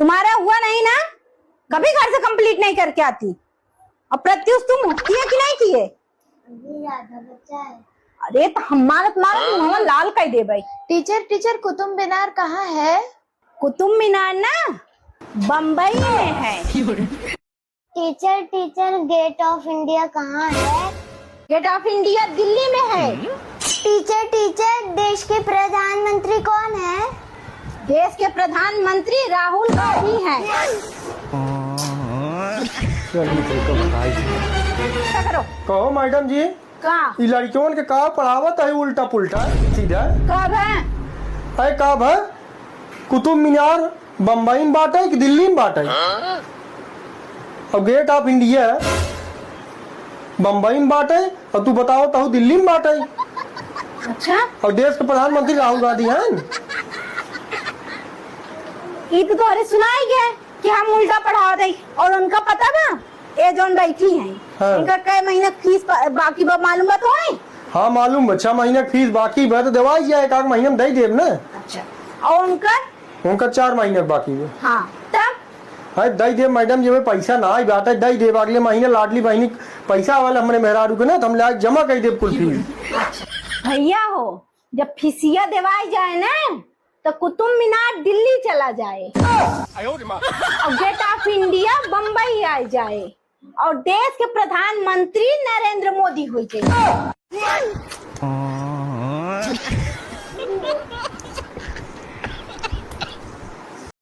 तुम्हारा हुआ नहीं ना, कभी घर से कंप्लीट नहीं करके आती। और प्रत्युष तुम किए कि नहीं किए? अभी आधा बच्चा है। अरे तो तुम्हारा मुंह लाल कर दे भाई। टीचर कुतुब मीनार कहाँ है? कुतुब मीनार ना बम्बई में है। टीचर गेट ऑफ इंडिया कहाँ है? गेट ऑफ इंडिया दिल्ली में है। टीचर देश के प्रधानमंत्री कौन है? देश के प्रधानमंत्री राहुल गांधी हैं। क्या करो? कहो मैडम जी, कहाँ ई लड़कियों के का पढ़ावत है उल्टा पुल्टा सीधा? कब है? है कब है? कुतुब मीनार बम्बई में बाटे कि दिल्ली में बाटे? अब गेट ऑफ इंडिया बम्बई में बाटे और तू बताओ तो दिल्ली में बाटे। अच्छा, और देश के प्रधानमंत्री राहुल गांधी हैं। ये तो तोहरे सुनाई गया कि हम उल्टा पढ़ा दे। और उनका पता ना ये जोन बैठी हैं, हाँ। इनका कई महीने फीस बाकी बा मालूम बा तो है? हाँ मालूम है, 6 महीने की फीस बाकी है तो दवाई जाए एक महीने में दे देब ना। अच्छा, और उनका 4 महीने बाकी है। हाँ तब है दई देव मैडम जी, पैसा ना आई बात है दई देव। अगले महीने लाडली बहनी पैसा वाला हमने मेहरारू के ना तो हम लायक जमा कर देव कुल फीस। भैया हो, जब फीसिया देवाई जाए ना तो कुतुब मीनार दिल्ली चला जाए और गेट ऑफ इंडिया बम्बई आ जाए और देश के प्रधानमंत्री नरेंद्र मोदी हो जाए।